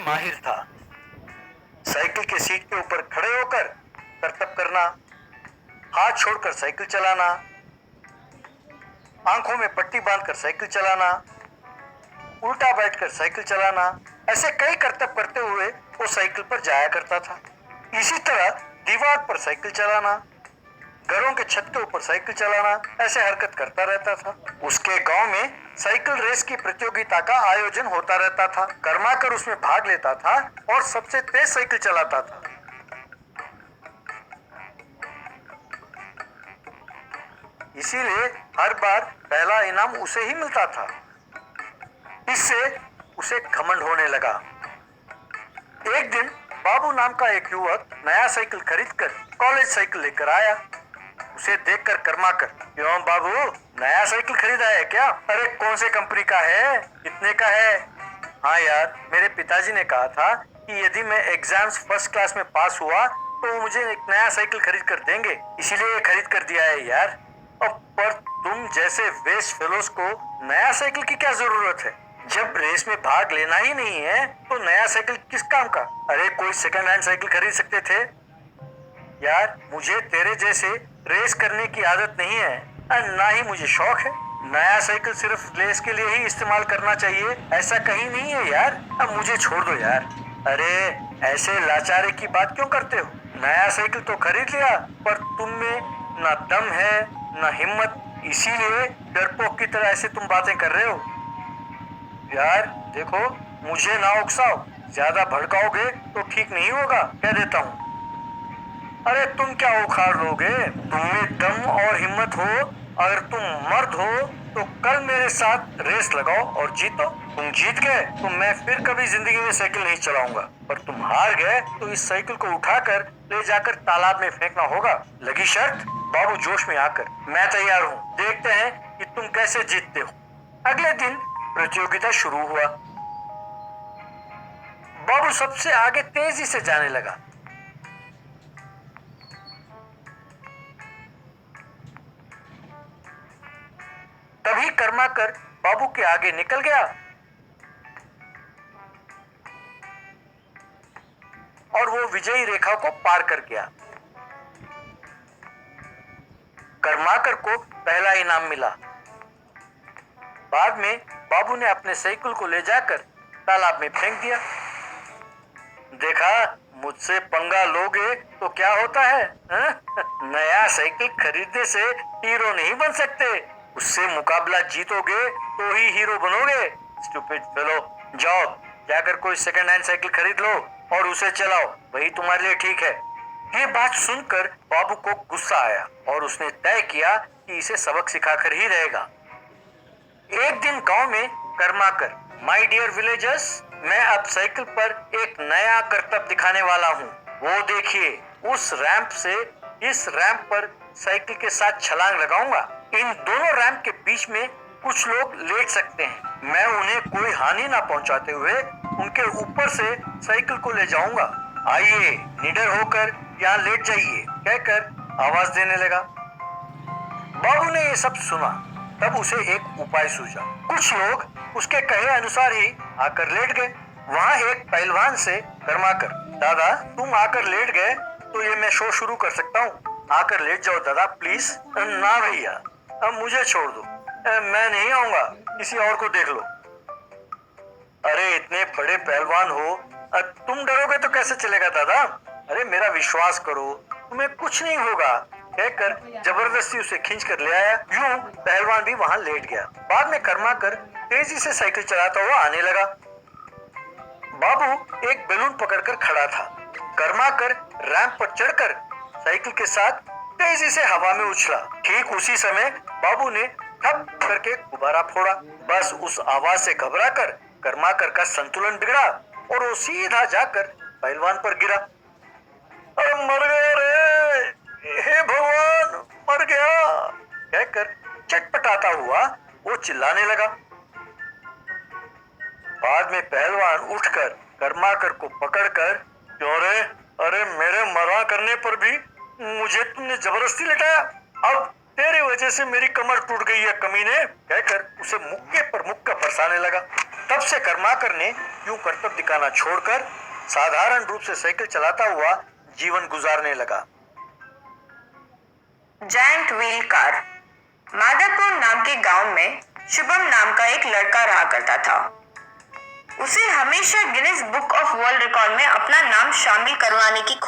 माहिर था। साइकिल के सीट के ऊपर खड़े होकर करतब करना, हाथ छोड़कर साइकिल चलाना, आंखों में पट्टी बांधकर साइकिल चलाना, उल्टा बैठकर साइकिल चलाना, ऐसे कई करतब करते हुए वो साइकिल पर जाया करता था। इसी तरह दीवार पर साइकिल चलाना, घरों के छत के ऊपर साइकिल चलाना, ऐसे हरकत करता रहता था। उसके गांव में साइकिल रेस की प्रतियोगिता का आयोजन होता रहता था। कर्माकर उसमें भाग लेता था और सबसे तेज साइकिल चलाता था। इसीलिए हर बार पहला इनाम उसे ही मिलता था। इससे उसे घमंड होने लगा। एक दिन बाबू नाम का एक युवक नया साइकिल खरीदकर कॉलेज साइकिल लेकर आया। उसे देखकर कर्माकर, क्यों बाबू, नया साइकिल खरीदा है क्या? अरे कौन से कंपनी का है, कितने का है? हाँ यार, मेरे पिताजी ने कहा था कि यदि मैं एग्जाम्स फर्स्ट क्लास में पास हुआ तो वो मुझे एक नया साइकिल खरीद कर देंगे, इसीलिए खरीद कर दिया है यार। अब पर तुम जैसे वेस्ट फेलोज को नया साइकिल की क्या जरूरत है? जब रेस में भाग लेना ही नहीं है तो नया साइकिल किस काम का? अरे कोई सेकंड हैंड साइकिल खरीद सकते थे यार। मुझे तेरे जैसे रेस करने की आदत नहीं है और ना ही मुझे शौक है। नया साइकिल सिर्फ रेस के लिए ही इस्तेमाल करना चाहिए, ऐसा कहीं नहीं है यार। अब मुझे छोड़ दो यार। अरे ऐसे लाचारे की बात क्यों करते हो? नया साइकिल तो खरीद लिया, पर तुम में ना दम है ना हिम्मत, इसीलिए डरपोक की तरह ऐसे तुम बातें कर रहे हो। यार देखो, मुझे ना उकसाओ, ज्यादा भड़काओगे तो ठीक नहीं होगा, कह देता हूँ। अरे तुम क्या उखाड़ लोगे? तुम में दम और हिम्मत हो, अगर तुम मर्द हो तो कल मेरे साथ रेस लगाओ और जीतो। तुम जीत गए तो मैं फिर कभी जिंदगी में साइकिल नहीं चलाऊंगा, पर तुम हार गए तो इस साइकिल को उठाकर ले जाकर तालाब में फेंकना होगा। लगी शर्त? बाबू जोश में आकर, मैं तैयार हूँ, देखते हैं कि तुम कैसे जीतते हो। अगले दिन प्रतियोगिता शुरू हुआ। बाबू सबसे आगे तेजी से जाने लगा। तभी कर्माकर बाबू के आगे निकल गया और वो विजयी रेखा को पार कर गया। कर्माकर को पहला इनाम मिला। बाद में बाबू ने अपने साइकिल को ले जाकर तालाब में फेंक दिया। देखा, मुझसे पंगा लोगे तो क्या होता है, हा? नया साइकिल खरीदने से हीरो नहीं बन सकते, उससे मुकाबला जीतोगे तो ही हीरो बनोगे। स्टूपिड फेलो, जाओ जाकर कोई सेकंड हैंड साइकिल खरीद लो और उसे चलाओ, वही तुम्हारे लिए ठीक है। ये बात सुनकर बाबू को गुस्सा आया और उसने तय किया कि इसे सबक सिखाकर ही रहेगा। एक दिन गांव में कर्माकर, माय डियर विलेजर्स, मैं अब साइकिल पर एक नया करतब दिखाने वाला हूँ। वो देखिए, उस रैंप से इस रैंप पर साइकिल के साथ छलांग लगाऊंगा। इन दोनों रैंप के बीच में कुछ लोग लेट सकते हैं। मैं उन्हें कोई हानि ना पहुंचाते हुए उनके ऊपर से साइकिल को ले जाऊंगा। आइए, निडर होकर यहाँ लेट जाइए, कहकर आवाज देने लगा। बाबू ने ये सब सुना, तब उसे एक उपाय सूझा। कुछ लोग उसके कहे अनुसार ही आकर लेट गए। वहां एक पहलवान से कर्माकर, दादा तुम आकर लेट गए तो ये मैं शो शुरू कर सकता हूँ, आकर लेट जाओ दादा प्लीज। ना भैया, अब मुझे छोड़ दो, मैं नहीं आऊंगा, किसी और को देख लो। अरे इतने बड़े पहलवान हो, तुम डरोगे तो कैसे चलेगा दादा? अरे मेरा विश्वास करो, तुम्हें कुछ नहीं होगा, कहकर जबरदस्ती उसे खींच कर ले आया। यूं पहलवान भी वहां लेट गया। बाद में कर्माकर तेजी से साइकिल चलाता हुआ आने लगा। बाबू एक बैलून पकड़कर खड़ा था। कर्माकर रैंप पर चढ़कर साइकिल के साथ तेजी से हवा में उछला। ठीक उसी समय बाबू ने ठप करके गुब्बारा फोड़ा। बस उस आवाज से घबराकर कर्माकर का संतुलन बिगड़ा और वो सीधा जाकर पहलवान पर गिरा। अरे मर गया रे, हे भगवान, मर गया, कहकर चटपटाता हुआ वो चिल्लाने लगा। बाद में पहलवान उठकर कर्माकर को पकड़कर, क्यों रे, अरे मेरे मरा करने पर भी मुझे तुमने जबरदस्ती लिटाया, अब तेरी वजह से मेरी कमर टूट गई है कमीने, कहकर उसे मुक्के पर मुक्का बरसाने लगा। तब से कर्माकर ने यूं करतब दिखाना छोड़कर साधारण रूप से साइकिल चलाता हुआ जीवन गुजारने लगा। Giant wheel car. माधवपुर नाम के गांव में शुभम नाम का एक लड़का रहा करता था। उसे हमेशा Guinness book of world record में अपना नाम शामिल करवाने की